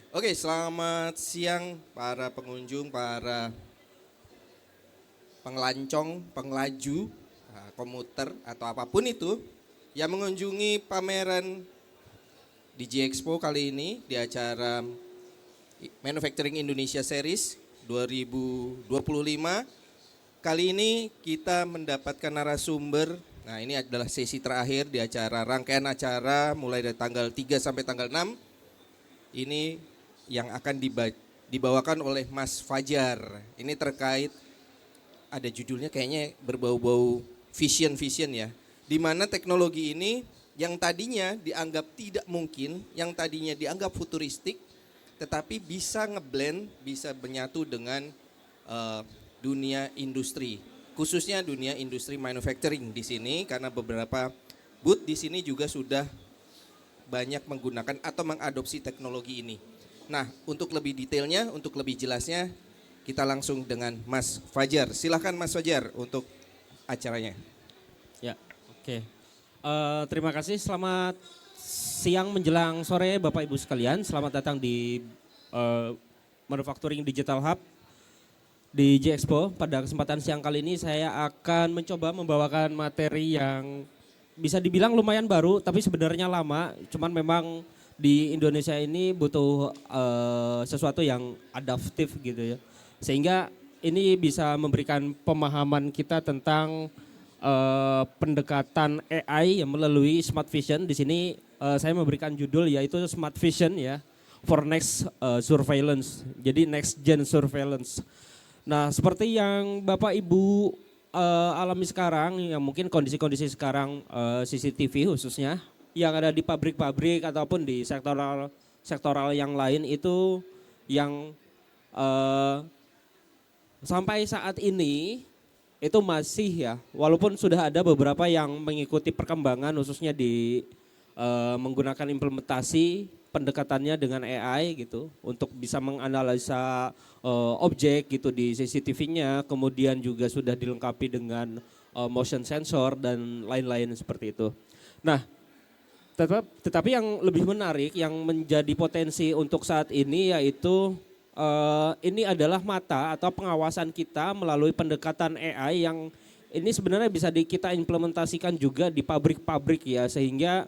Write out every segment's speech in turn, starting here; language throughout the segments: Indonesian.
Oke, selamat siang para pengunjung, para pengelancong, pengelaju, komuter atau apapun itu yang mengunjungi pameran DJ Expo kali ini di acara Manufacturing Indonesia Series 2025. Kali ini kita mendapatkan narasumber. Nah, ini adalah sesi terakhir di acara rangkaian acara mulai dari tanggal 3 sampai tanggal 6. Ini yang akan dibawakan oleh Mas Fajar. Ini terkait, ada judulnya kayaknya berbau-bau vision ya. Di mana teknologi ini yang tadinya dianggap tidak mungkin, yang tadinya dianggap futuristik, tetapi bisa ngeblend, bisa menyatu dengan dunia industri. Khususnya dunia industri manufacturing di sini, karena beberapa booth di sini juga sudah banyak menggunakan atau mengadopsi teknologi ini. Nah, untuk lebih detailnya, untuk lebih jelasnya, kita langsung dengan Mas Fajar. Silahkan Mas Fajar untuk acaranya. Ya, oke. Terima kasih. Selamat siang menjelang sore Bapak Ibu sekalian. Selamat datang di Manufacturing Digital Hub di J Expo. Pada kesempatan siang kali ini saya akan mencoba membawakan materi yang bisa dibilang lumayan baru, tapi sebenarnya lama. Cuman memang di Indonesia ini butuh sesuatu yang adaptif gitu ya. Sehingga ini bisa memberikan pemahaman kita tentang pendekatan AI yang melalui Smart Vision. Di sini saya memberikan judul yaitu Smart Vision ya for next surveillance. Jadi next gen surveillance. Nah, seperti yang Bapak Ibu alami sekarang, yang mungkin kondisi-kondisi sekarang CCTV khususnya yang ada di pabrik-pabrik ataupun di sektoral yang lain itu yang sampai saat ini itu masih ya, walaupun sudah ada beberapa yang mengikuti perkembangan khususnya di menggunakan implementasi pendekatannya dengan AI gitu untuk bisa menganalisa objek gitu di CCTV-nya, kemudian juga sudah dilengkapi dengan motion sensor dan lain-lain seperti itu. Nah, tetapi yang lebih menarik yang menjadi potensi untuk saat ini yaitu ini adalah mata atau pengawasan kita melalui pendekatan AI yang ini sebenarnya bisa kita implementasikan juga di pabrik-pabrik ya, sehingga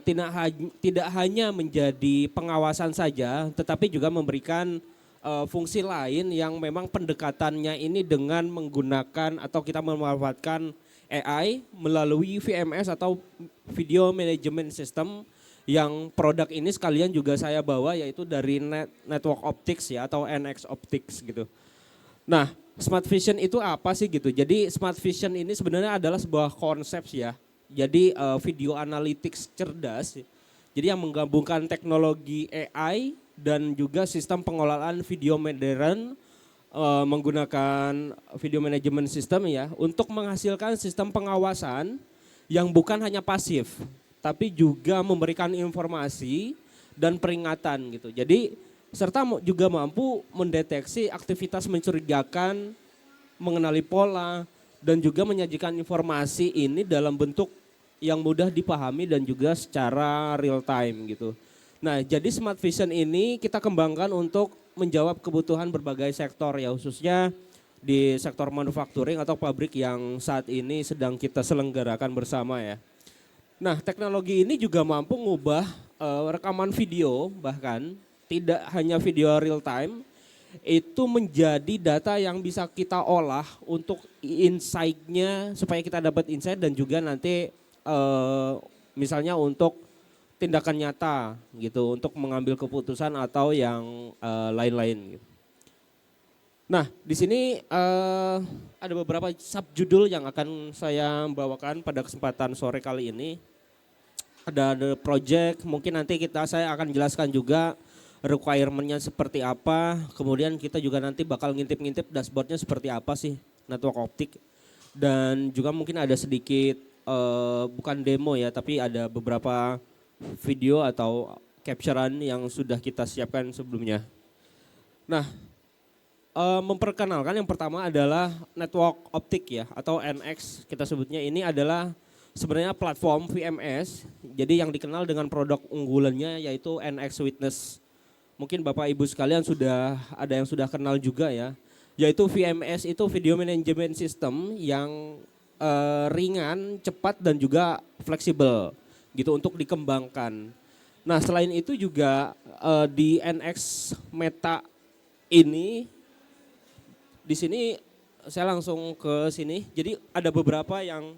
tidak hanya menjadi pengawasan saja tetapi juga memberikan fungsi lain yang memang pendekatannya ini dengan menggunakan atau kita memanfaatkan AI melalui VMS atau Video Management System, yang produk ini sekalian juga saya bawa yaitu dari Network Optics ya atau NX Optics gitu. Nah, Smart Vision itu apa sih gitu? Jadi Smart Vision ini sebenarnya adalah sebuah konsep ya. Jadi video analytics cerdas. Jadi yang menggabungkan teknologi AI dan juga sistem pengelolaan video modern menggunakan video management system ya untuk menghasilkan sistem pengawasan yang bukan hanya pasif tapi juga memberikan informasi dan peringatan gitu. Jadi serta juga mampu mendeteksi aktivitas mencurigakan, mengenali pola dan juga menyajikan informasi ini dalam bentuk yang mudah dipahami dan juga secara real time gitu. Nah, jadi Smart Vision ini kita kembangkan untuk menjawab kebutuhan berbagai sektor ya, khususnya di sektor manufacturing atau pabrik yang saat ini sedang kita selenggarakan bersama ya. Nah, teknologi ini juga mampu mengubah rekaman video, bahkan tidak hanya video real time, itu menjadi data yang bisa kita olah untuk insight-nya supaya kita dapat insight dan juga nanti misalnya untuk tindakan nyata gitu untuk mengambil keputusan atau yang lain-lain gitu. Nah, di sini ada beberapa subjudul yang akan saya bawakan pada kesempatan sore kali ini. Ada the project, mungkin nanti saya akan jelaskan juga requirement-nya seperti apa. Kemudian kita juga nanti bakal ngintip-ngintip dashboard-nya seperti apa sih network optik. Dan juga mungkin ada sedikit bukan demo ya, tapi ada beberapa video atau capturean yang sudah kita siapkan sebelumnya. Nah, memperkenalkan yang pertama adalah network optik ya atau NX kita sebutnya. Ini adalah sebenarnya platform VMS. Jadi yang dikenal dengan produk unggulannya yaitu NX Witness mungkin Bapak Ibu sekalian sudah ada yang sudah kenal juga ya, yaitu VMS itu Video Management System yang ringan, cepat dan juga fleksibel gitu untuk dikembangkan. Nah selain itu juga di NX Meta ini, di sini saya langsung ke sini. Jadi ada beberapa yang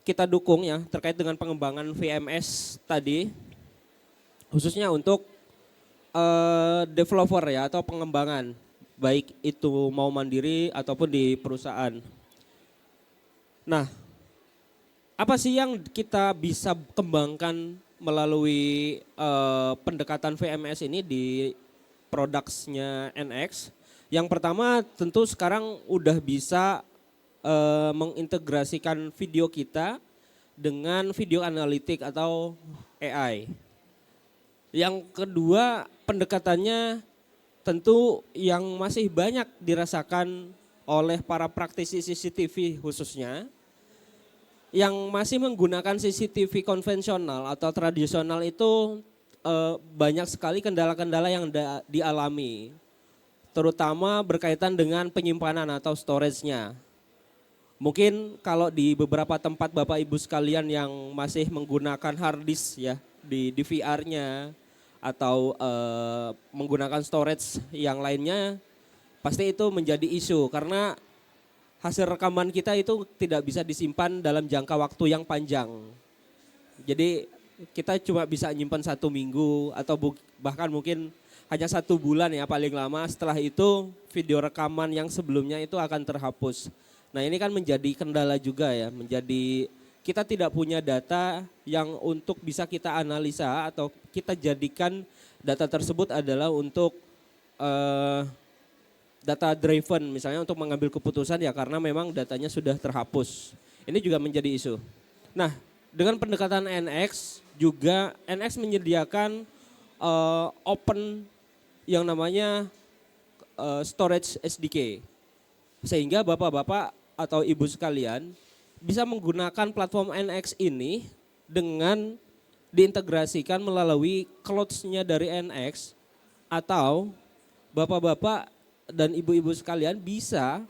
kita dukung ya terkait dengan pengembangan VMS tadi, khususnya untuk developer ya atau pengembangan, baik itu mau mandiri ataupun di perusahaan. Nah, apa sih yang kita bisa kembangkan melalui pendekatan VMS ini di products-nya NX? Yang pertama tentu sekarang udah bisa mengintegrasikan video kita dengan video analitik atau AI. Yang kedua pendekatannya tentu yang masih banyak dirasakan oleh para praktisi CCTV khususnya, yang masih menggunakan CCTV konvensional atau tradisional itu banyak sekali kendala-kendala yang dialami, terutama berkaitan dengan penyimpanan atau storage-nya. Mungkin kalau di beberapa tempat Bapak Ibu sekalian yang masih menggunakan hard disk ya di DVR-nya atau menggunakan storage yang lainnya, pasti itu menjadi isu karena hasil rekaman kita itu tidak bisa disimpan dalam jangka waktu yang panjang. Jadi kita cuma bisa nyimpan 1 minggu atau bahkan mungkin hanya 1 bulan ya paling lama. Setelah itu video rekaman yang sebelumnya itu akan terhapus. Nah ini kan menjadi kendala juga ya, menjadi kita tidak punya data yang untuk bisa kita analisa atau kita jadikan data tersebut adalah untuk data driven misalnya untuk mengambil keputusan ya karena memang datanya sudah terhapus. Ini juga menjadi isu. Nah dengan pendekatan NX juga NX menyediakan open yang namanya storage SDK. Sehingga bapak-bapak atau ibu sekalian bisa menggunakan platform NX ini dengan diintegrasikan melalui clouds-nya dari NX atau bapak-bapak dan ibu-ibu sekalian bisa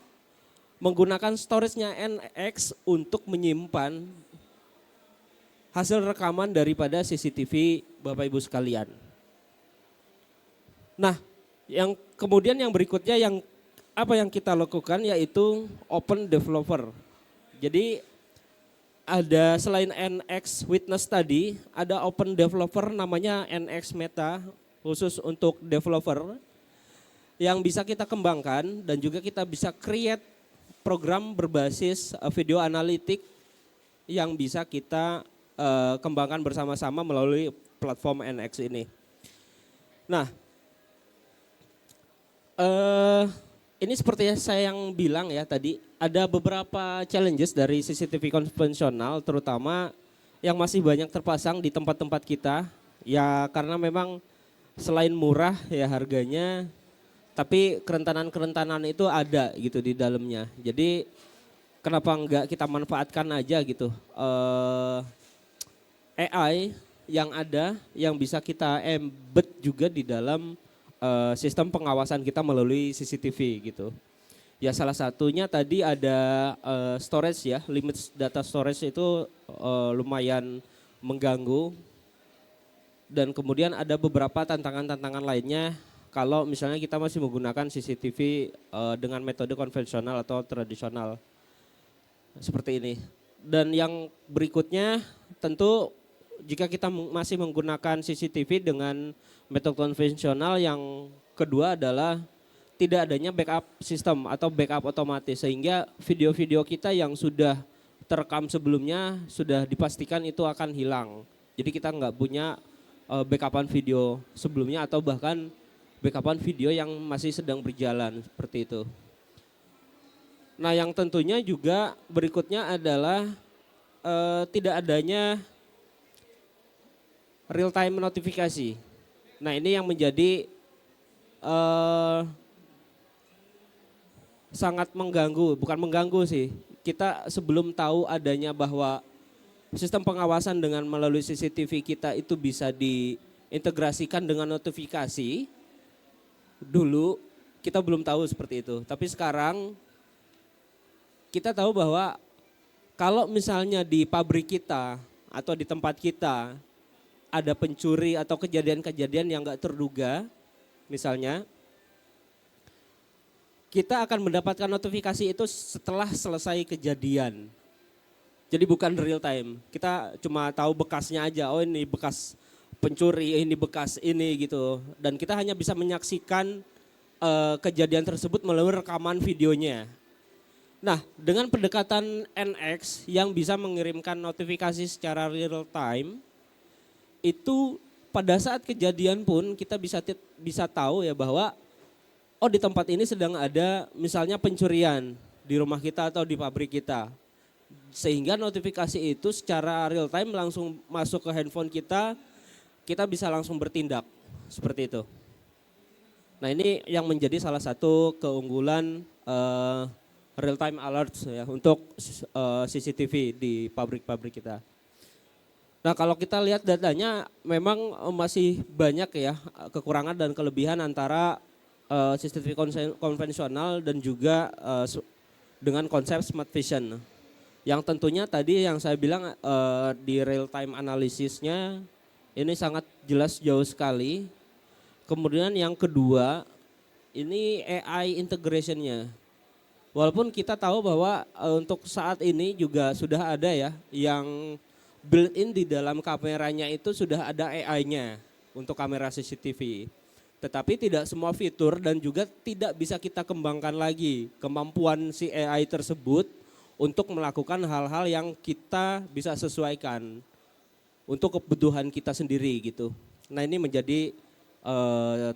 menggunakan storage-nya NX untuk menyimpan hasil rekaman daripada CCTV Bapak Ibu sekalian. Nah, yang kemudian yang berikutnya yang apa yang kita lakukan yaitu open developer. Jadi ada selain NX Witness tadi, ada open developer namanya NX Meta khusus untuk developer yang bisa kita kembangkan dan juga kita bisa create program berbasis video analitik yang bisa kita kembangkan bersama-sama melalui platform NX ini. Nah, ini seperti saya yang bilang ya tadi, ada beberapa challenges dari CCTV konvensional terutama yang masih banyak terpasang di tempat-tempat kita. Ya karena memang selain murah ya harganya, tapi kerentanan-kerentanan itu ada gitu di dalamnya. Jadi kenapa enggak kita manfaatkan aja gitu AI yang ada yang bisa kita embed juga di dalam sistem pengawasan kita melalui CCTV gitu. Ya salah satunya tadi ada storage ya, limit data storage itu lumayan mengganggu. Dan kemudian ada beberapa tantangan-tantangan lainnya kalau misalnya kita masih menggunakan CCTV dengan metode konvensional atau tradisional seperti ini. Dan yang berikutnya tentu jika kita masih menggunakan CCTV dengan metode konvensional, yang kedua adalah tidak adanya backup sistem atau backup otomatis sehingga video-video kita yang sudah terekam sebelumnya sudah dipastikan itu akan hilang. Jadi kita nggak punya backupan video sebelumnya atau bahkan backupan video yang masih sedang berjalan seperti itu. Nah yang tentunya juga berikutnya adalah tidak adanya real time notifikasi. Nah ini yang menjadi sangat mengganggu, bukan mengganggu sih. Kita sebelum tahu adanya bahwa sistem pengawasan dengan melalui CCTV kita itu bisa di integrasikan dengan notifikasi. Dulu kita belum tahu seperti itu, tapi sekarang kita tahu bahwa kalau misalnya di pabrik kita atau di tempat kita ada pencuri atau kejadian-kejadian yang nggak terduga, misalnya kita akan mendapatkan notifikasi itu setelah selesai kejadian. Jadi bukan real time, kita cuma tahu bekasnya aja, oh ini bekas pencuri, ini bekas ini gitu. Dan kita hanya bisa menyaksikan kejadian tersebut melalui rekaman videonya. Nah, dengan pendekatan NX yang bisa mengirimkan notifikasi secara real time, itu pada saat kejadian pun kita bisa tahu ya bahwa oh di tempat ini sedang ada misalnya pencurian di rumah kita atau di pabrik kita. Sehingga notifikasi itu secara real time langsung masuk ke handphone kita bisa langsung bertindak seperti itu. Nah ini yang menjadi salah satu keunggulan real time alert ya untuk CCTV di pabrik-pabrik kita. Nah kalau kita lihat datanya memang masih banyak ya kekurangan dan kelebihan antara CCTV konvensional dan juga dengan konsep smart vision. Yang tentunya tadi yang saya bilang di real time analisisnya ini sangat jelas jauh sekali. Kemudian yang kedua ini AI integrationnya. Walaupun kita tahu bahwa untuk saat ini juga sudah ada ya yang built-in di dalam kameranya itu sudah ada AI-nya untuk kamera CCTV. Tetapi tidak semua fitur dan juga tidak bisa kita kembangkan lagi kemampuan si AI tersebut untuk melakukan hal-hal yang kita bisa sesuaikan untuk kebutuhan kita sendiri gitu. Nah ini menjadi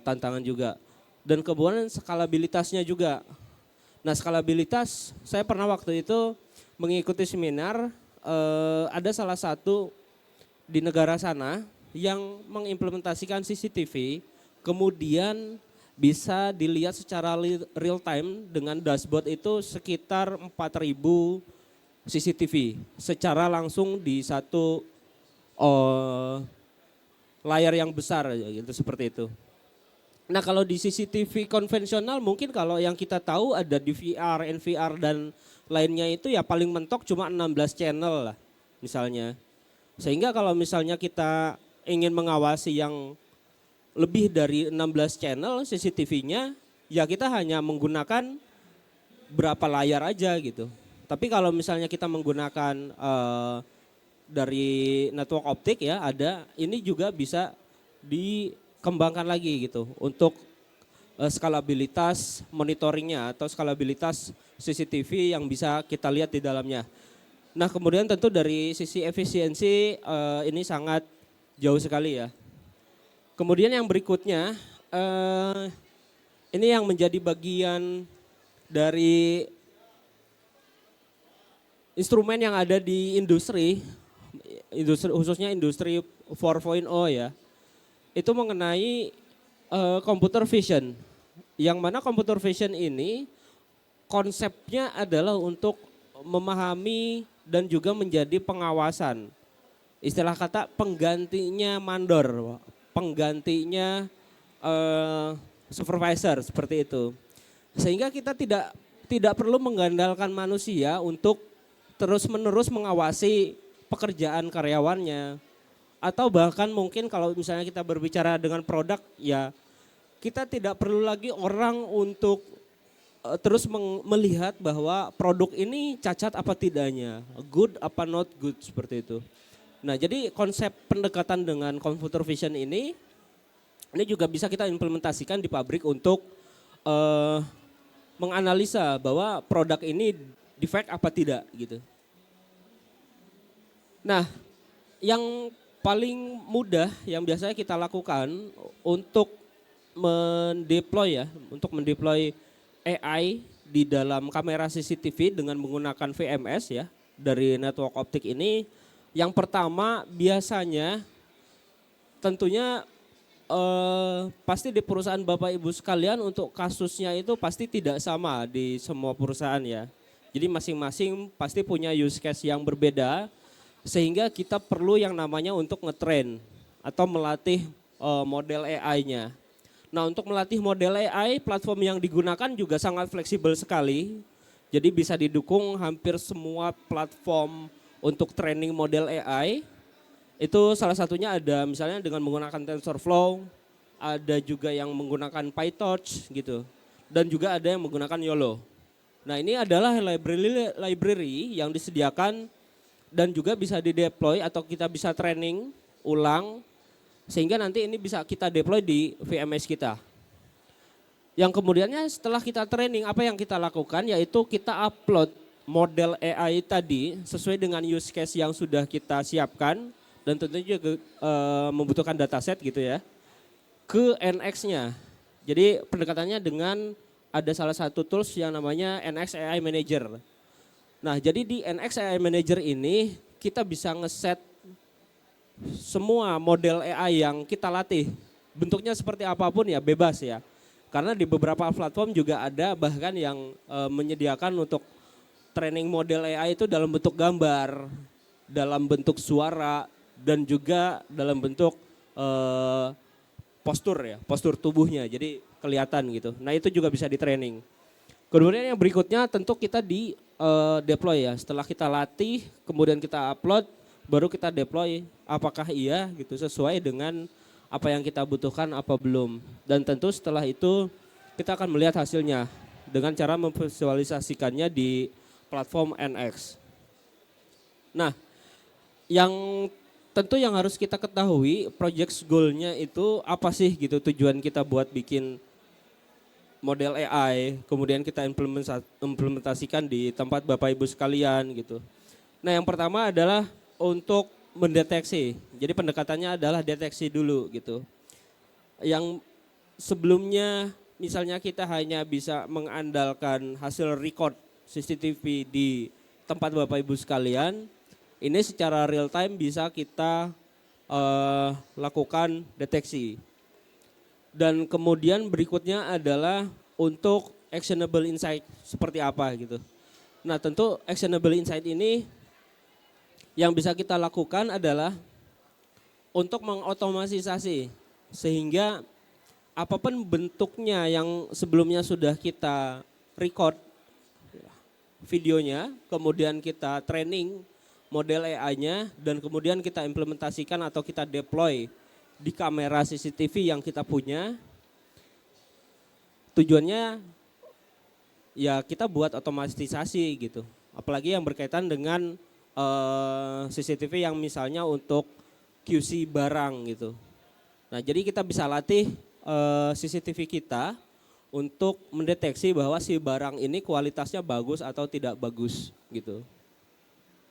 tantangan juga. Dan kemudian skalabilitasnya juga. Nah skalabilitas saya pernah waktu itu mengikuti seminar ada salah satu di negara sana yang mengimplementasikan CCTV kemudian bisa dilihat secara real time dengan dashboard itu sekitar 4.000 CCTV secara langsung di satu layar yang besar gitu seperti itu. Nah kalau di CCTV konvensional mungkin kalau yang kita tahu ada di VR, NVR dan lainnya itu ya paling mentok cuma 16 channel lah misalnya. Sehingga kalau misalnya kita ingin mengawasi yang lebih dari 16 channel CCTV-nya ya kita hanya menggunakan berapa layar aja gitu. Tapi kalau misalnya kita menggunakan dari network optik ya ada ini juga bisa dikembangkan lagi gitu untuk skalabilitas monitoringnya atau skalabilitas CCTV yang bisa kita lihat di dalamnya. Nah kemudian tentu dari sisi efisiensi ini sangat jauh sekali ya. Kemudian yang berikutnya ini yang menjadi bagian dari instrumen yang ada di industri khususnya industri 4.0 ya, itu mengenai computer vision. Yang mana computer vision ini konsepnya adalah untuk memahami dan juga menjadi pengawasan. Istilah kata penggantinya mandor, penggantinya supervisor seperti itu. Sehingga kita tidak perlu mengandalkan manusia untuk terus-menerus mengawasi pekerjaan karyawannya. Atau bahkan mungkin kalau misalnya kita berbicara dengan produk ya kita tidak perlu lagi orang untuk terus melihat bahwa produk ini cacat apa tidaknya, good apa not good seperti itu. Nah jadi konsep pendekatan dengan computer vision ini juga bisa kita implementasikan di pabrik untuk menganalisa bahwa produk ini defect apa tidak gitu. Nah, yang paling mudah yang biasanya kita lakukan untuk mendeploy AI di dalam kamera CCTV dengan menggunakan VMS ya dari network optik ini, yang pertama biasanya tentunya pasti di perusahaan Bapak Ibu sekalian untuk kasusnya itu pasti tidak sama di semua perusahaan ya. Jadi masing-masing pasti punya use case yang berbeda. Sehingga kita perlu yang namanya untuk ngetrain atau melatih model AI-nya. Nah, untuk melatih model AI, platform yang digunakan juga sangat fleksibel sekali. Jadi bisa didukung hampir semua platform untuk training model AI. Itu salah satunya ada misalnya dengan menggunakan TensorFlow, ada juga yang menggunakan PyTorch gitu. Dan juga ada yang menggunakan YOLO. Nah, ini adalah library yang disediakan dan juga bisa di-deploy atau kita bisa training ulang sehingga nanti ini bisa kita deploy di VMS kita. Yang kemudiannya setelah kita training apa yang kita lakukan yaitu kita upload model AI tadi sesuai dengan use case yang sudah kita siapkan dan tentunya juga membutuhkan dataset gitu ya ke NX-nya. Jadi pendekatannya dengan ada salah satu tools yang namanya NX AI Manager. Nah, jadi di NX AI Manager ini kita bisa ngeset semua model AI yang kita latih. Bentuknya seperti apapun ya bebas ya. Karena di beberapa platform juga ada bahkan yang menyediakan untuk training model AI itu dalam bentuk gambar, dalam bentuk suara dan juga dalam bentuk postur ya, postur tubuhnya. Jadi kelihatan gitu. Nah, itu juga bisa di training. Kemudian yang berikutnya tentu kita di deploy ya. Setelah kita latih, kemudian kita upload, baru kita deploy apakah iya gitu sesuai dengan apa yang kita butuhkan apa belum. Dan tentu setelah itu kita akan melihat hasilnya dengan cara memvisualisasikannya di platform NX. Nah, yang tentu yang harus kita ketahui project goal-nya itu apa sih gitu tujuan kita buat bikin model AI, kemudian kita implementasikan di tempat Bapak Ibu sekalian gitu. Nah, yang pertama adalah untuk mendeteksi. Jadi pendekatannya adalah deteksi dulu gitu. Yang sebelumnya misalnya kita hanya bisa mengandalkan hasil record CCTV di tempat Bapak Ibu sekalian, ini secara real time bisa kita lakukan deteksi. Dan kemudian berikutnya adalah untuk actionable insight seperti apa gitu. Nah, tentu actionable insight ini yang bisa kita lakukan adalah untuk mengotomatisasi sehingga apapun bentuknya yang sebelumnya sudah kita record videonya, kemudian kita training model AI-nya dan kemudian kita implementasikan atau kita deploy di kamera CCTV yang kita punya. Tujuannya ya kita buat otomatisasi gitu. Apalagi yang berkaitan dengan CCTV yang misalnya untuk QC barang gitu. Nah, jadi kita bisa latih CCTV kita untuk mendeteksi bahwa si barang ini kualitasnya bagus atau tidak bagus gitu.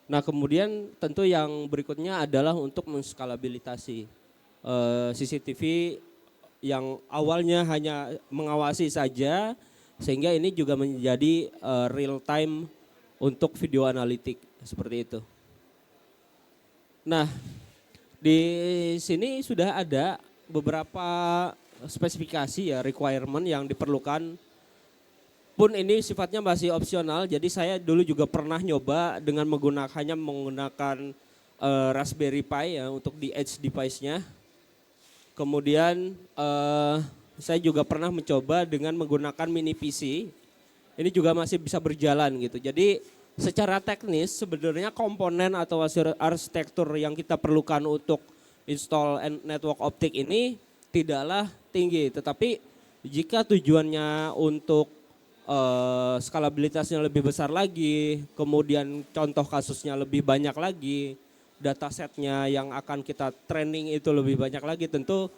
Nah, kemudian tentu yang berikutnya adalah untuk menskalabilitasi CCTV yang awalnya hanya mengawasi saja sehingga ini juga menjadi real time untuk video analitik seperti itu. Nah, di sini sudah ada beberapa spesifikasi ya requirement yang diperlukan. Pun ini sifatnya masih opsional, jadi saya dulu juga pernah nyoba dengan hanya menggunakan Raspberry Pi ya untuk di edge device-nya. Kemudian saya juga pernah mencoba dengan menggunakan mini PC. Ini juga masih bisa berjalan gitu. Jadi secara teknis sebenarnya komponen atau arsitektur yang kita perlukan untuk install network optik ini tidaklah tinggi. Tetapi jika tujuannya untuk skalabilitasnya lebih besar lagi, kemudian contoh kasusnya lebih banyak lagi, datasetnya yang akan kita training itu lebih banyak lagi, tentu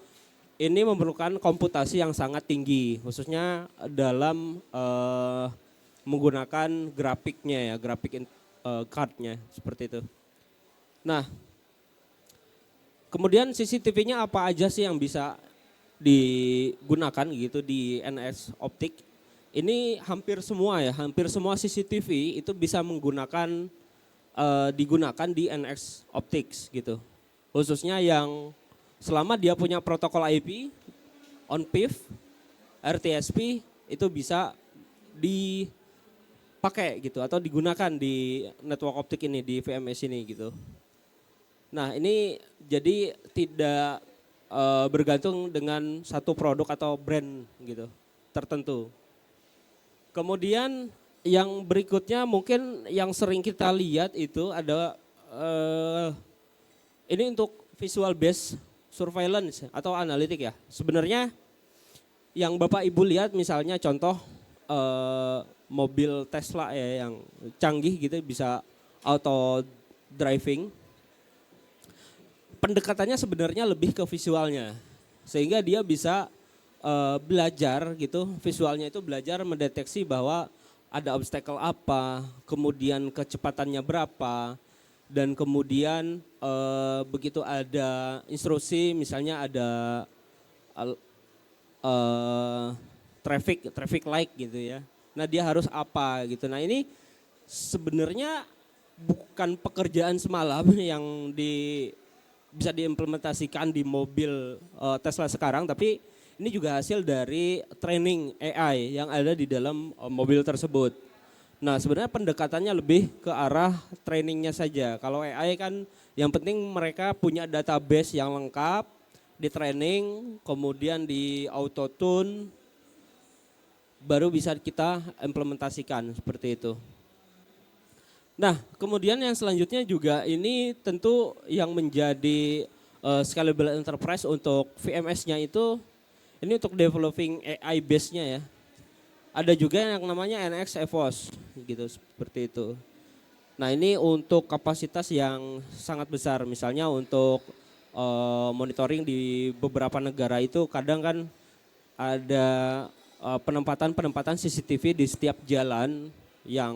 ini memerlukan komputasi yang sangat tinggi, khususnya dalam menggunakan grafiknya ya, grafik cardnya seperti itu. Nah, kemudian CCTV-nya apa aja sih yang bisa digunakan gitu di NX Optik? Ini hampir semua ya, hampir semua CCTV itu bisa digunakan di NX Optics gitu. Khususnya yang selama dia punya protokol IP, on-PIV, RTSP itu bisa dipakai gitu atau digunakan di network optik ini di VMS ini gitu. Nah, ini jadi tidak bergantung dengan satu produk atau brand gitu tertentu. Kemudian yang berikutnya mungkin yang sering kita lihat itu ada ini untuk visual based surveillance atau analitik ya. Sebenarnya yang Bapak Ibu lihat misalnya contoh mobil Tesla ya yang canggih gitu bisa auto driving. Pendekatannya sebenarnya lebih ke visualnya. Sehingga dia bisa belajar gitu, visualnya itu belajar mendeteksi bahwa ada obstacle apa, kemudian kecepatannya berapa, dan kemudian begitu ada instruksi misalnya ada traffic light gitu ya. Nah dia harus apa gitu. Nah ini sebenarnya bukan pekerjaan semalam yang bisa diimplementasikan di mobil Tesla sekarang, tapi ini juga hasil dari training AI yang ada di dalam mobil tersebut. Nah sebenarnya pendekatannya lebih ke arah trainingnya saja. Kalau AI kan yang penting mereka punya database yang lengkap, di training, kemudian di auto tune, baru bisa kita implementasikan seperti itu. Nah kemudian yang selanjutnya juga ini tentu yang menjadi scalable enterprise untuk VMS-nya itu ini untuk developing AI base-nya ya. Ada juga yang namanya NX EVOS gitu seperti itu. Nah ini untuk kapasitas yang sangat besar misalnya untuk monitoring di beberapa negara itu kadang kan ada penempatan CCTV di setiap jalan yang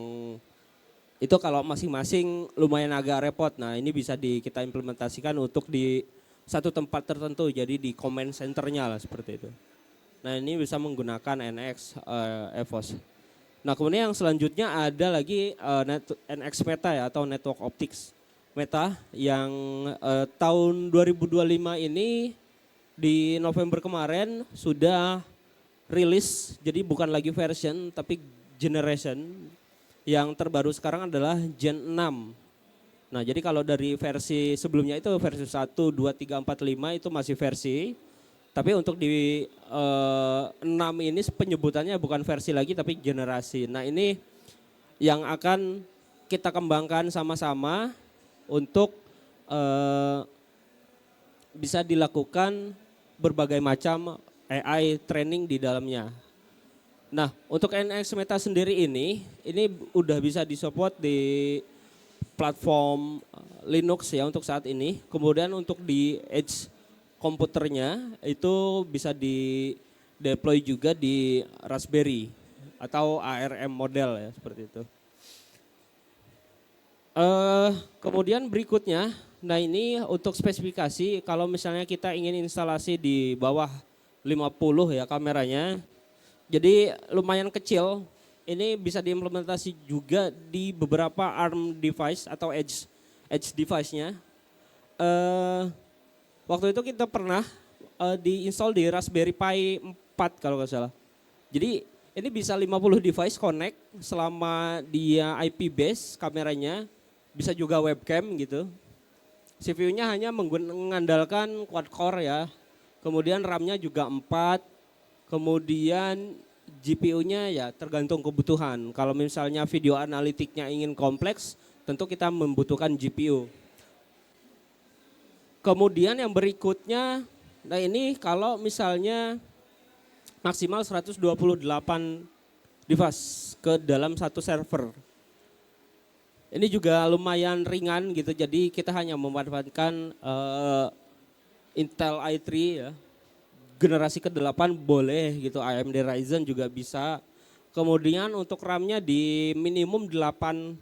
itu kalau masing-masing lumayan agak repot. Nah ini bisa kita implementasikan untuk di satu tempat tertentu jadi di command centernya lah seperti itu. Nah ini bisa menggunakan NX EVOS. Nah kemudian yang selanjutnya ada lagi NX Meta ya atau Network Optics Meta yang tahun 2025 ini di November kemarin sudah rilis, jadi bukan lagi version tapi generation. Yang terbaru sekarang adalah Gen 6. Nah jadi kalau dari versi sebelumnya itu versi 1, 2, 3, 4, 5 itu masih versi. Tapi untuk di 6 ini penyebutannya bukan versi lagi tapi generasi. Nah ini yang akan kita kembangkan sama-sama untuk bisa dilakukan berbagai macam AI training di dalamnya. Nah untuk NX Meta sendiri ini udah bisa disupport di platform Linux ya untuk saat ini. Kemudian untuk di edge komputernya itu bisa di deploy juga di Raspberry atau ARM model ya seperti itu. Kemudian berikutnya, nah ini untuk spesifikasi kalau misalnya kita ingin instalasi di bawah 50 ya kameranya, jadi lumayan kecil, ini bisa diimplementasi juga di beberapa ARM device atau edge device-nya. Waktu itu kita pernah diinstal di Raspberry Pi 4 kalau nggak salah. Jadi ini bisa 50 device connect selama dia IP base kameranya, bisa juga webcam gitu. CPU-nya hanya mengandalkan quad core ya. Kemudian RAM-nya juga 4. Kemudian GPU-nya ya tergantung kebutuhan. Kalau misalnya video analitiknya ingin kompleks, tentu kita membutuhkan GPU. Kemudian yang berikutnya, nah ini kalau misalnya maksimal 128 device ke dalam satu server. Ini juga lumayan ringan gitu, jadi kita hanya memanfaatkan Intel i3 ya. Generasi ke-8 boleh gitu, AMD Ryzen juga bisa. Kemudian untuk RAM-nya di minimum 8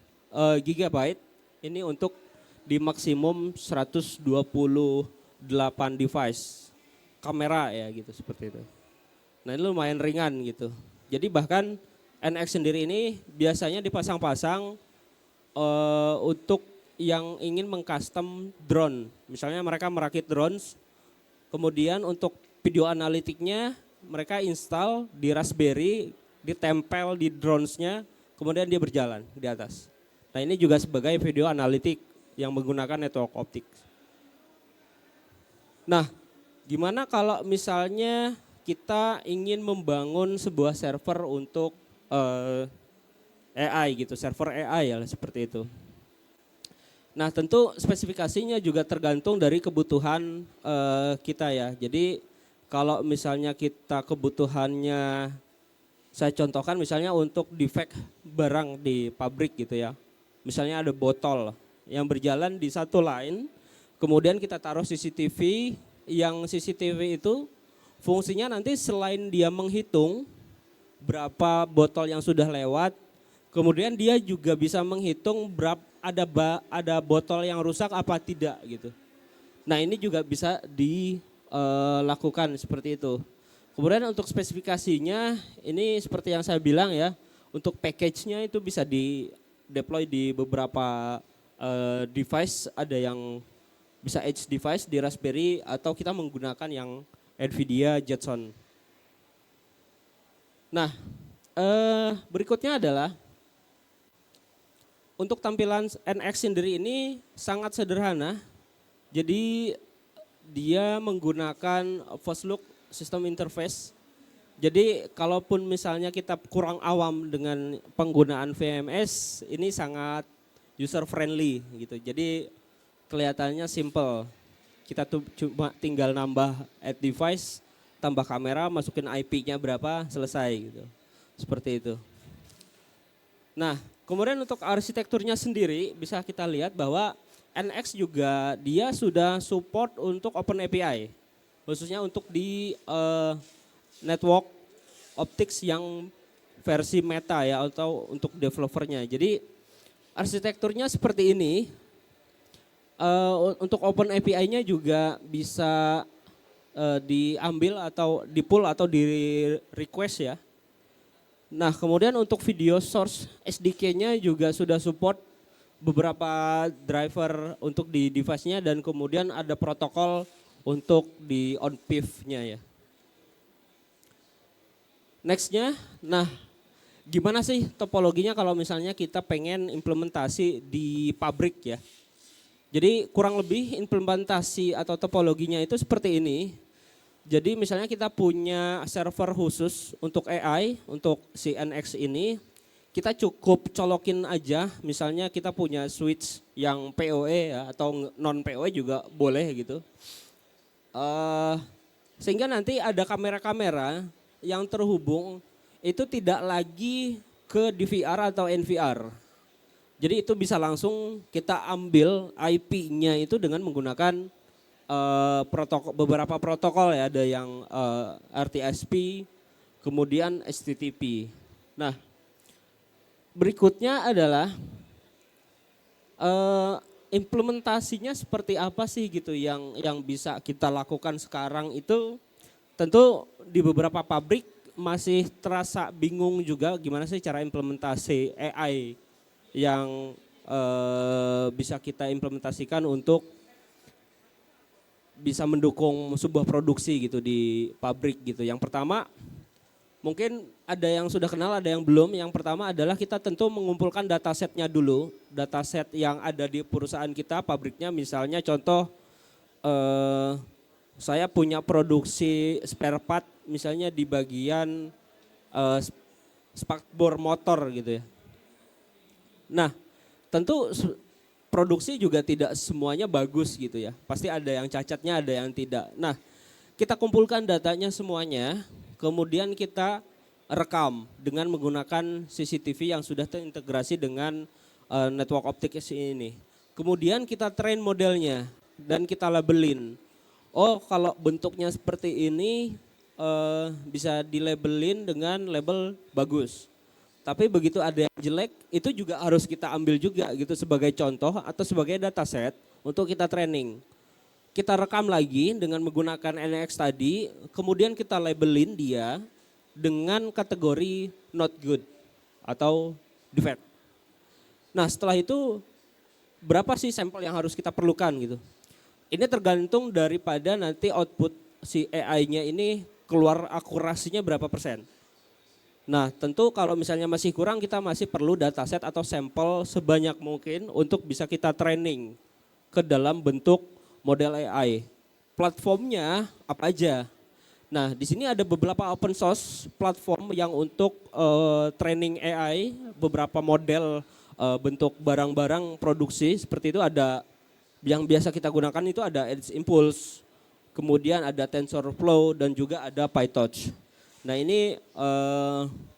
GB, ini untuk di maksimum 128 device kamera ya gitu seperti itu. Nah ini lumayan ringan gitu. Jadi bahkan NX sendiri ini biasanya dipasang-pasang untuk yang ingin mengcustom drone. Misalnya mereka merakit drones, kemudian untuk video analitiknya mereka install di Raspberry, ditempel di drones-nya, kemudian dia berjalan di atas. Nah ini juga sebagai video analitik yang menggunakan network optics. Nah Gimana kalau misalnya kita ingin membangun sebuah server untuk AI gitu, server AI ya seperti itu. Nah tentu spesifikasinya juga tergantung dari kebutuhan kita ya. Jadi kalau misalnya kita kebutuhannya, saya contohkan misalnya untuk defect barang di pabrik gitu ya. Misalnya ada botol yang berjalan di satu line, kemudian kita taruh CCTV, yang CCTV itu fungsinya nanti selain dia menghitung berapa botol yang sudah lewat, kemudian dia juga bisa menghitung berapa ada botol yang rusak apa tidak gitu. Nah ini juga bisa dilakukan seperti itu. Kemudian untuk spesifikasinya ini seperti yang saya bilang ya, untuk package-nya itu bisa di deploy di beberapa device, ada yang bisa edge device di Raspberry atau kita menggunakan yang NVIDIA Jetson. Nah berikutnya adalah untuk tampilan NX sendiri ini sangat sederhana. Jadi dia menggunakan Fast Look System Interface. Jadi kalaupun misalnya kita kurang awam dengan penggunaan VMS, ini sangat user friendly gitu. Jadi kelihatannya simple. Kita tuh cuma tinggal nambah add device, tambah kamera, masukin IP-nya berapa, selesai gitu. Seperti itu. Nah, kemudian untuk arsitekturnya sendiri bisa kita lihat bahwa NX juga dia sudah support untuk Open API. Khususnya untuk di network optics yang versi meta ya, atau untuk developernya. Jadi arsitekturnya seperti ini. Untuk Open API-nya juga bisa diambil atau di pull atau di request ya. Nah kemudian untuk video source SDK-nya juga sudah support beberapa driver untuk di device-nya, dan kemudian ada protokol untuk di on-PIV-nya ya. Next-nya, nah gimana sih topologinya kalau misalnya kita pengen implementasi di pabrik ya. Jadi kurang lebih implementasi atau topologinya itu seperti ini. Jadi misalnya kita punya server khusus untuk AI, untuk si NX ini, kita cukup colokin aja, misalnya kita punya switch yang PoE ya, atau non PoE juga boleh gitu. Sehingga nanti ada kamera-kamera yang terhubung itu tidak lagi ke DVR atau NVR. Jadi itu bisa langsung kita ambil IP-nya itu dengan menggunakan beberapa protokol ya, ada yang RTSP, kemudian HTTP. Nah, berikutnya adalah implementasinya seperti apa sih gitu yang bisa kita lakukan sekarang itu. Tentu di beberapa pabrik masih terasa bingung juga gimana sih cara implementasi AI yang bisa kita implementasikan untuk bisa mendukung sebuah produksi gitu di pabrik gitu. Yang pertama mungkin ada yang sudah kenal, ada yang belum. Yang pertama adalah kita tentu mengumpulkan datasetnya dulu, dataset yang ada di perusahaan kita, pabriknya. Misalnya contoh saya punya produksi spare part misalnya di bagian spakbor motor gitu ya. Nah tentu produksi juga tidak semuanya bagus gitu ya. Pasti ada yang cacatnya, ada yang tidak. Nah kita kumpulkan datanya semuanya, kemudian kita rekam dengan menggunakan CCTV yang sudah terintegrasi dengan network optics ini. Kemudian kita train modelnya dan kita labelin. Oh kalau bentuknya seperti ini bisa dilabelin dengan label bagus. Tapi begitu ada yang jelek itu juga harus kita ambil juga gitu sebagai contoh atau sebagai dataset untuk kita training. Kita rekam lagi dengan menggunakan NX tadi, kemudian kita labelin dia dengan kategori not good atau defect. Nah setelah itu berapa sih sampel yang harus kita perlukan gitu. Ini tergantung daripada nanti output si AI-nya ini keluar akurasinya berapa persen. Nah tentu kalau misalnya masih kurang, kita masih perlu dataset atau sampel sebanyak mungkin untuk bisa kita training ke dalam bentuk model AI. platformnya apa aja. Nah, di sini ada beberapa open source platform yang untuk training AI, beberapa model bentuk barang-barang produksi seperti itu ada yang biasa kita gunakan itu ada Edge Impulse, kemudian ada TensorFlow dan juga ada PyTorch. Nah, ini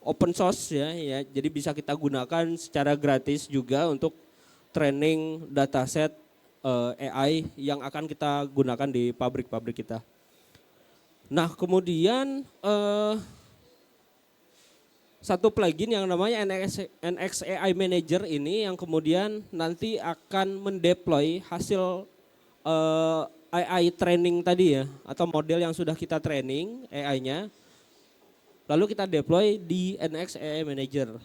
open source ya, jadi bisa kita gunakan secara gratis juga untuk training dataset AI yang akan kita gunakan di pabrik-pabrik kita. Nah, kemudian satu plugin yang namanya NX AI Manager ini yang kemudian nanti akan mendeploy hasil AI training tadi ya, atau model yang sudah kita training AI-nya, lalu kita deploy di NX AI Manager.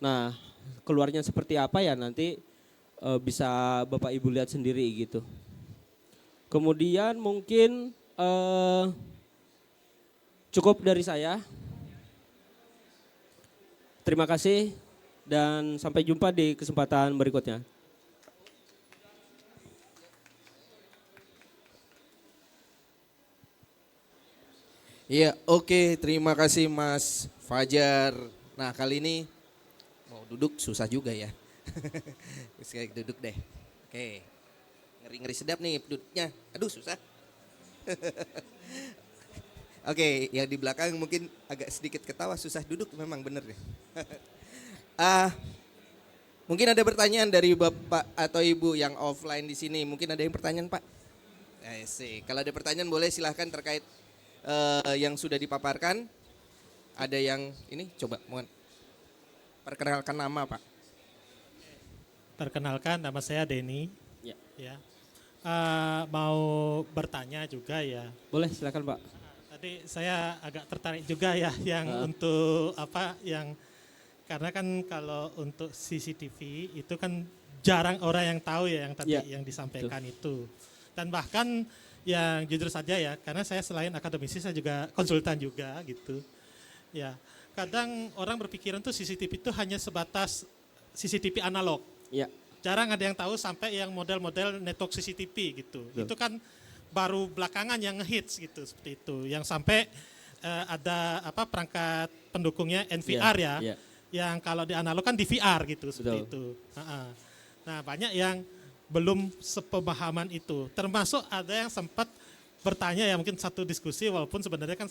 Nah, keluarnya seperti apa ya nanti bisa Bapak Ibu lihat sendiri gitu. Kemudian mungkin cukup dari saya. Terima kasih dan sampai jumpa di kesempatan berikutnya. Iya, oke, terima kasih Mas Fajar. Nah, kali ini mau duduk susah juga ya. Sekali duduk deh. Oke. Ngeri-ngeri sedap nih duduknya. Aduh, susah. Oke, yang di belakang mungkin agak sedikit ketawa, susah duduk memang bener deh. Mungkin ada pertanyaan dari Bapak atau Ibu yang offline di sini. Mungkin ada yang pertanyaan, Pak? Sih. Kalau ada pertanyaan boleh silahkan terkait yang sudah dipaparkan. Ada yang ini coba mohon perkenalkan nama, Pak. Perkenalkan, nama saya Denny. Ya. Mau bertanya juga ya. Boleh silakan Pak. Tadi saya agak tertarik juga ya yang untuk apa yang karena kan kalau untuk CCTV itu kan jarang orang yang tahu ya yang tadi yang disampaikan itu. Dan bahkan yang jujur saja ya, karena saya selain akademisi saya juga konsultan juga gitu. Ya, kadang orang berpikiran tuh CCTV itu hanya sebatas CCTV analog. Iya. Jarang ada yang tahu sampai yang model-model network CCTV gitu. Itu kan baru belakangan yang ngehits gitu seperti itu. Yang sampai ada apa perangkat pendukungnya NVR yang kalau di analog kan di VR gitu seperti itu. Nah, banyak yang belum sepemahaman itu. Termasuk ada yang sempat bertanya ya mungkin satu diskusi walaupun sebenarnya kan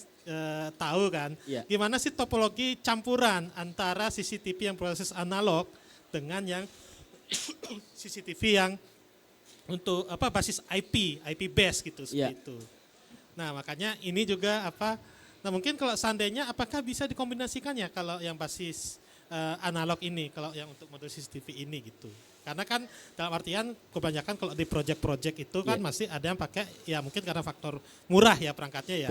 tahu kan gimana sih topologi campuran antara CCTV yang proses analog dengan yang CCTV yang untuk apa basis IP base gitu seperti itu. Nah, makanya ini juga apa nah mungkin kalau seandainya apakah bisa dikombinasikan ya kalau yang basis analog ini kalau yang untuk model CCTV ini gitu. Karena kan dalam artian kebanyakan kalau di project-project itu kan masih ada yang pakai ya mungkin karena faktor murah ya perangkatnya ya.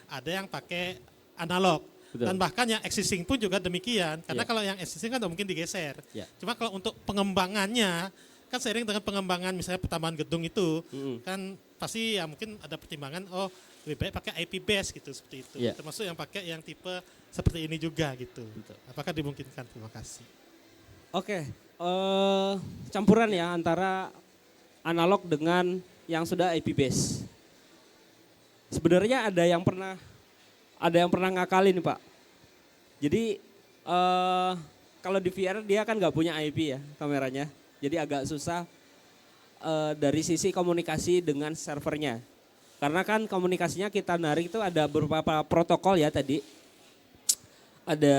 Ada yang pakai analog. Dan bahkan yang existing pun juga demikian. Karena kalau yang existing kan mungkin digeser. Cuma kalau untuk pengembangannya kan seiring dengan pengembangan misalnya pertambahan gedung itu kan pasti ya mungkin ada pertimbangan lebih baik pakai IP base gitu seperti itu. Termasuk yang pakai yang tipe seperti ini juga gitu. Apakah dimungkinkan? Terima kasih. Oke, campuran ya antara analog dengan yang sudah IP base. Sebenarnya ada yang pernah ngakalin nih Pak. Jadi kalau di VR dia kan nggak punya IP ya kameranya. Jadi agak susah dari sisi komunikasi dengan servernya. Karena kan komunikasinya kita narik itu ada beberapa protokol ya tadi. Ada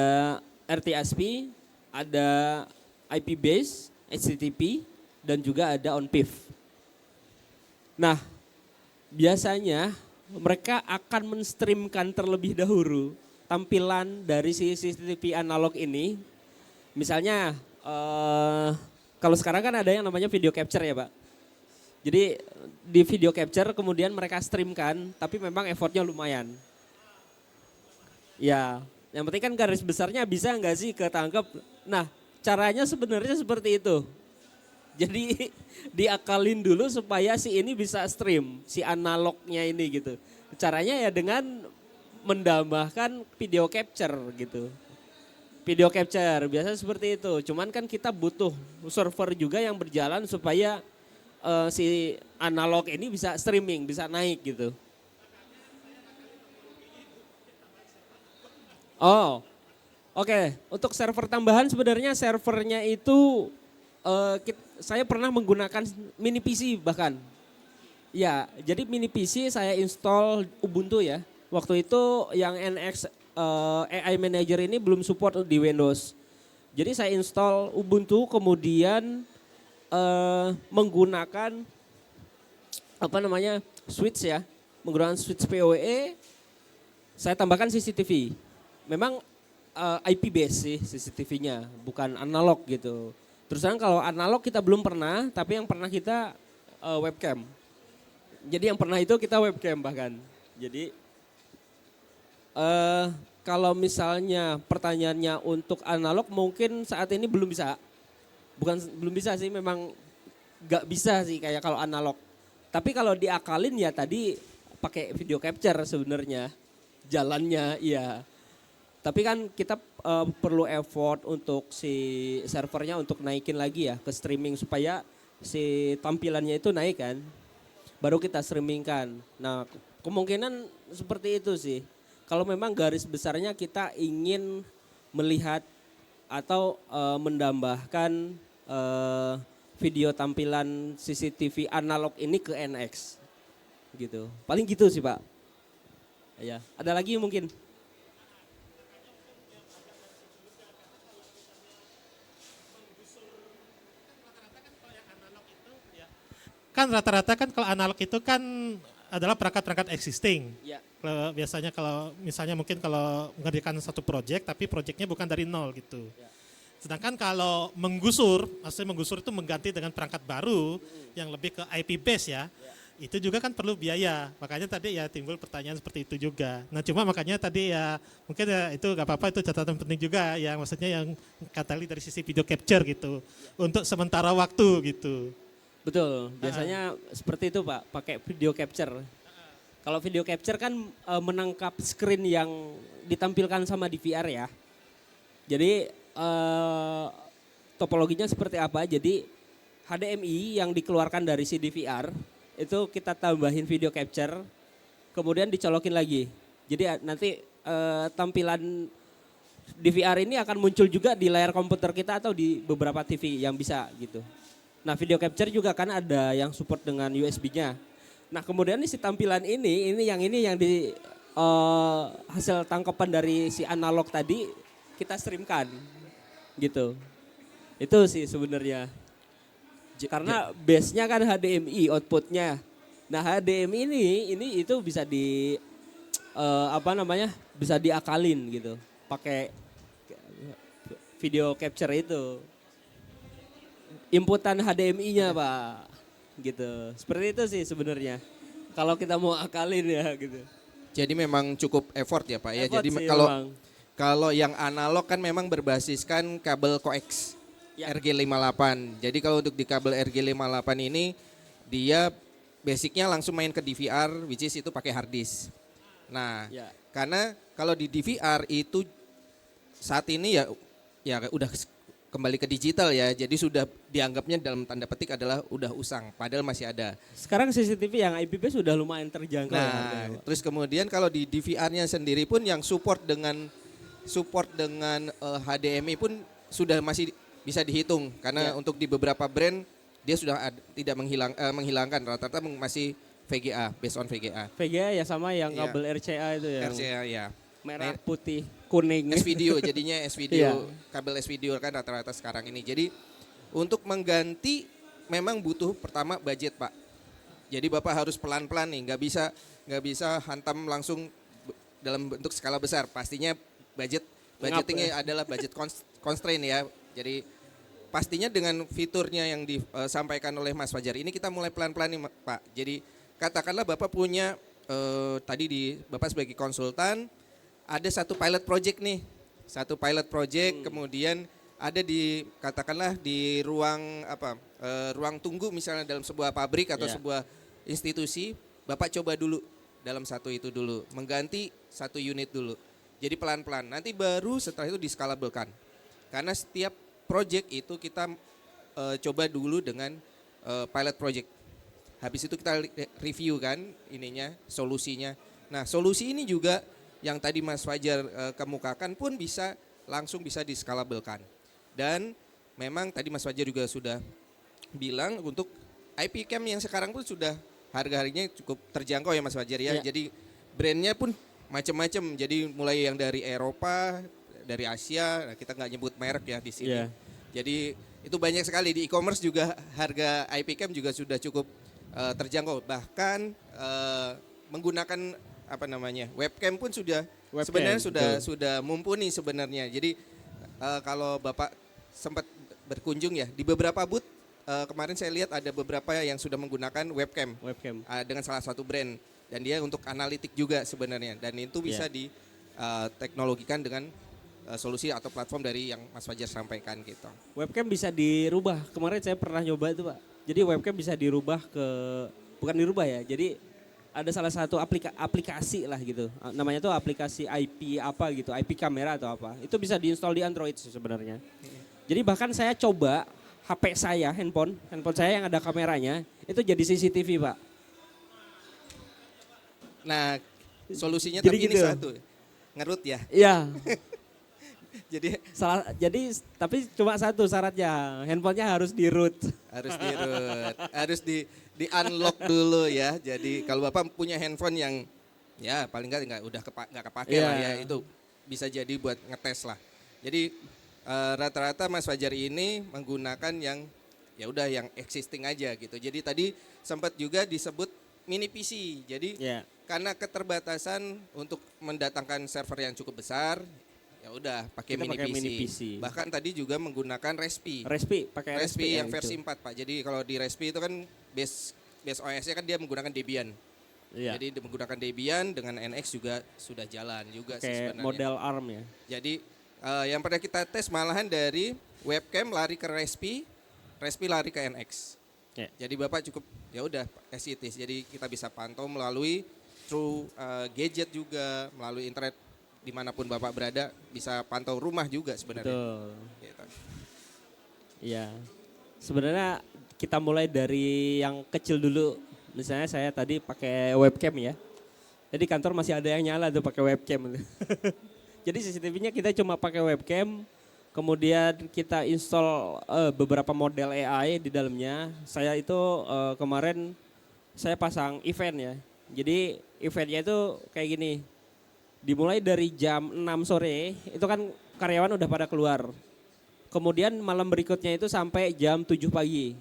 RTSP, ada IP base, HTTP, dan juga ada on-PIV. Nah, biasanya mereka akan menstreamkan terlebih dahulu tampilan dari si CCTV analog ini. Misalnya kalau sekarang kan ada yang namanya video capture ya Pak. Jadi di video capture kemudian mereka streamkan tapi memang effortnya lumayan. Ya, yang penting kan garis besarnya bisa nggak sih ketangkep. Nah, caranya sebenarnya seperti itu. Jadi diakalin dulu supaya si ini bisa stream, si analognya ini gitu. Caranya ya dengan mendambahkan video capture gitu. Video capture biasanya seperti itu. Cuman kan kita butuh server juga yang berjalan supaya si analog ini bisa streaming, bisa naik gitu. Oh, oke. Untuk server tambahan sebenarnya servernya itu saya pernah menggunakan mini PC bahkan. Ya, jadi mini PC saya install Ubuntu ya. Waktu itu yang NX AI Manager ini belum support di Windows. Jadi saya install Ubuntu kemudian menggunakan apa namanya switch ya, menggunakan switch PoE. Saya tambahkan CCTV. Memang IP base sih CCTV-nya, bukan analog gitu. Terus kalau analog kita belum pernah, tapi yang pernah kita webcam. Jadi yang pernah itu kita webcam bahkan. Jadi kalau misalnya pertanyaannya untuk analog mungkin saat ini belum bisa. Bukan belum bisa sih, memang gak bisa sih kayak kalau analog. Tapi kalau diakalin ya tadi pakai video capture sebenarnya. Jalannya iya. Tapi kan kita perlu effort untuk si servernya untuk naikin lagi ya ke streaming supaya si tampilannya itu naik kan. Baru kita streamingkan. Nah kemungkinan seperti itu sih. Kalau memang garis besarnya kita ingin melihat atau mendambahkan video tampilan CCTV analog ini ke NX gitu. Paling gitu sih Pak. Ya, ada lagi mungkin? Kan rata-rata kan kalau analog itu kan adalah perangkat-perangkat existing. Ya. Biasanya kalau misalnya mungkin kalau mengerjakan satu proyek tapi proyeknya bukan dari nol gitu. Ya. Sedangkan kalau menggusur, maksudnya menggusur itu mengganti dengan perangkat baru yang lebih ke IP base ya. Itu juga kan perlu biaya. Makanya tadi ya timbul pertanyaan seperti itu juga. Nah cuma makanya tadi ya mungkin ya itu gak apa-apa, itu catatan penting juga ya, maksudnya yang katakan dari sisi video capture gitu. Untuk sementara waktu gitu. Betul, biasanya seperti itu Pak, pakai video capture. Kalau video capture kan menangkap screen yang ditampilkan sama di VR ya. Jadi topologinya seperti apa? Jadi HDMI yang dikeluarkan dari si DVR itu kita tambahin video capture, kemudian dicolokin lagi. Jadi nanti tampilan DVR ini akan muncul juga di layar komputer kita atau di beberapa TV yang bisa gitu. Nah video capture juga kan ada yang support dengan USB-nya. Nah kemudian si tampilan ini yang di hasil tangkapan dari si analog tadi kita streamkan gitu. Itu sih sebenarnya. Karena base-nya kan HDMI outputnya. Nah HDMI ini itu bisa di bisa diakalin gitu. Pakai video capture itu. Inputan HDMI-nya Pak, gitu. Seperti itu sih sebenarnya. Kalau kita mau akalin ya gitu. Jadi memang cukup effort ya Pak ya. Effort Jadi sih kalau yang analog kan memang berbasiskan kabel coax Ya. RG58. Jadi kalau untuk di kabel RG58 ini dia basicnya langsung main ke DVR, which is itu pakai hard disk. Nah, Ya. karena kalau di DVR itu saat ini ya udah kembali ke digital ya, jadi sudah dianggapnya dalam tanda petik adalah udah usang, padahal masih ada. Sekarang CCTV yang IPB sudah lumayan terjangkau. Nah, harganya, Pak. terus kemudian kalau di DVR-nya sendiri pun yang support dengan HDMI pun sudah masih bisa dihitung, karena Ya. untuk di beberapa brand dia sudah tidak menghilangkan, rata-rata masih VGA, based on VGA. VGA ya sama yang Iya. kabel RCA itu yang RCA ya. merah putih kuning. S-video jadinya S-video, Iya. kabel S-video kan rata-rata sekarang ini. Jadi untuk mengganti memang butuh pertama budget Pak. Jadi Bapak harus pelan-pelan nih, nggak bisa hantam langsung dalam bentuk skala besar. Pastinya budgetingnya adalah budget constraint ya. Jadi pastinya dengan fiturnya yang disampaikan oleh Mas Fajar ini kita mulai pelan-pelan nih Pak. Jadi katakanlah Bapak punya Bapak sebagai konsultan ada satu pilot project nih, kemudian ada katakanlah di ruang tunggu misalnya dalam sebuah pabrik atau Ya. sebuah institusi, Bapak coba dulu dalam satu itu dulu, mengganti satu unit dulu. Jadi pelan-pelan, nanti baru setelah itu diskalabelkan. Karena setiap project itu kita coba dulu dengan pilot project. Habis itu kita review kan ininya, solusinya. Nah, solusi ini juga yang tadi Mas Fajar kemukakan pun langsung bisa diskalabelkan. Dan memang tadi Mas Fajar juga sudah bilang untuk IP cam yang sekarang pun sudah harga-harganya cukup terjangkau ya Mas Fajar ya. Ya. Jadi brandnya pun macam-macam. Jadi mulai yang dari Eropa, dari Asia, nah kita nggak nyebut merek ya di sini. Ya. Jadi itu banyak sekali di e-commerce juga harga IP cam juga sudah cukup terjangkau. Bahkan menggunakan apa namanya webcam pun sudah Webcam, sebenarnya betul. sudah mumpuni sebenarnya. Jadi kalau Bapak sempat berkunjung ya di beberapa booth kemarin saya lihat ada beberapa yang sudah menggunakan webcam Webcam. dengan salah satu brand dan dia untuk analitik juga sebenarnya dan itu bisa diteknologikan dengan solusi atau platform dari yang Mas Fajar sampaikan gitu. Webcam bisa dirubah. Kemarin saya pernah nyoba itu, Pak. Jadi webcam bisa dirubah bukan dirubah ya. Jadi ada salah satu aplikasi lah gitu. Namanya tuh aplikasi IP apa gitu, IP kamera atau apa. Itu bisa diinstal di Android sih sebenarnya. Jadi bahkan saya coba HP saya, handphone saya yang ada kameranya, itu jadi CCTV, Pak. Nah, solusinya Jadi tapi ini gitu. satu. Ngerut ya. Iya. Jadi Tapi cuma satu syaratnya, handphonenya harus di-root. harus di-root, harus di unlock dulu ya. Jadi kalau Bapak punya handphone yang ya paling nggak kepake Iya. lah ya, itu bisa jadi buat ngetes lah. Jadi rata-rata Mas Fajar ini menggunakan yang ya udah yang existing aja gitu. Jadi tadi sempat juga disebut mini PC. Jadi Iya. karena keterbatasan untuk mendatangkan server yang cukup besar, ya udah pakai Kita mini pakai PC. mini PC. Bahkan tadi juga menggunakan Respi. Pakai Respi yang ya, versi itu. 4 Pak. Jadi kalau di Respi itu kan base OS-nya kan dia menggunakan Debian. Iya. Jadi menggunakan Debian dengan NX juga sudah jalan juga sih Kayak sebenarnya. model ARM ya. Jadi yang pernah kita tes malahan dari webcam lari ke Respi lari ke NX. Ya. Jadi Bapak cukup ya udah as it is. Jadi kita bisa pantau melalui through gadget juga, melalui internet dimanapun Bapak berada bisa pantau rumah juga sebenarnya. Betul. Gitu. Iya. Sebenarnya kita mulai dari yang kecil dulu. Misalnya saya tadi pakai webcam ya. Jadi kantor masih ada yang nyala tuh pakai webcam. Jadi CCTV-nya kita cuma pakai webcam. Kemudian kita install beberapa model AI di dalamnya. Saya itu kemarin saya pasang event ya. Jadi eventnya itu kayak gini. Dimulai dari jam 6 sore itu kan karyawan udah pada keluar. Kemudian malam berikutnya itu sampai jam 7 pagi.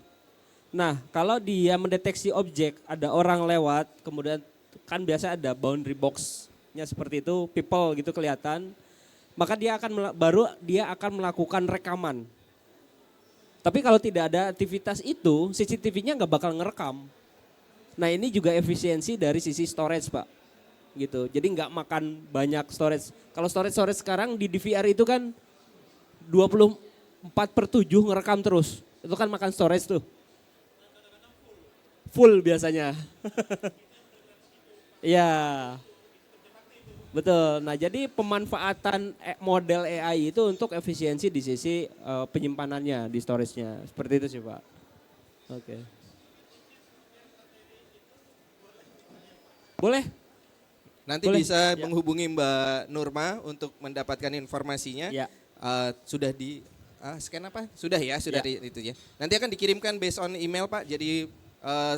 Nah, kalau dia mendeteksi objek, ada orang lewat, kemudian kan biasa ada boundary box-nya seperti itu, people gitu kelihatan, maka dia akan melakukan rekaman. Tapi kalau tidak ada aktivitas itu, CCTV-nya nggak bakal ngerekam. Nah, ini juga efisiensi dari sisi storage, Pak. Gitu. Jadi nggak makan banyak storage. Kalau storage sekarang di DVR itu kan 24/7 ngerekam terus. Itu kan makan storage tuh. Full biasanya. Iya. Betul. Nah, jadi pemanfaatan model AI itu untuk efisiensi di sisi penyimpanannya di storage-nya. Seperti itu sih, Pak. Oke. Boleh? Nanti Boleh. bisa Ya. menghubungi Mbak Nurma untuk mendapatkan informasinya. Ya. Sudah di scan apa? Sudah ya, sudah Ya. itu ya. Nanti akan dikirimkan based on email Pak. Jadi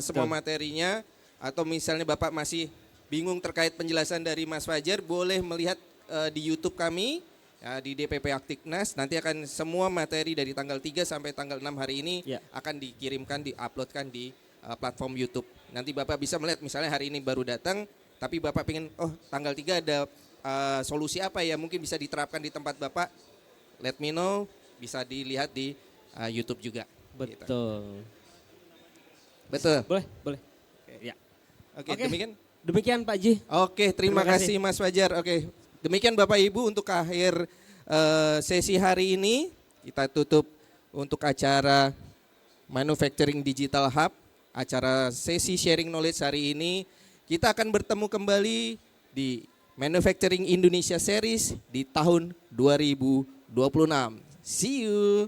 semua Betul. materinya atau misalnya Bapak masih bingung terkait penjelasan dari Mas Fajar, boleh melihat di YouTube kami di DPP Aktiknas. Nanti akan semua materi dari tanggal 3 sampai tanggal 6 hari ini Ya. akan dikirimkan, diuploadkan di platform YouTube. Nanti Bapak bisa melihat misalnya hari ini baru datang, tapi Bapak pengen, tanggal 3 ada solusi apa ya mungkin bisa diterapkan di tempat Bapak, let me know, bisa dilihat di YouTube juga. Gitu. Betul. Betul. Boleh. Ya. Oke, Oke. demikian. Pak Ji. Oke, terima Terima kasih Mas Fajar. Oke, demikian Bapak Ibu untuk akhir sesi hari ini. Kita tutup untuk acara Manufacturing Digital Hub, acara sesi sharing knowledge hari ini. Kita akan bertemu kembali di Manufacturing Indonesia Series di tahun 2026. See you.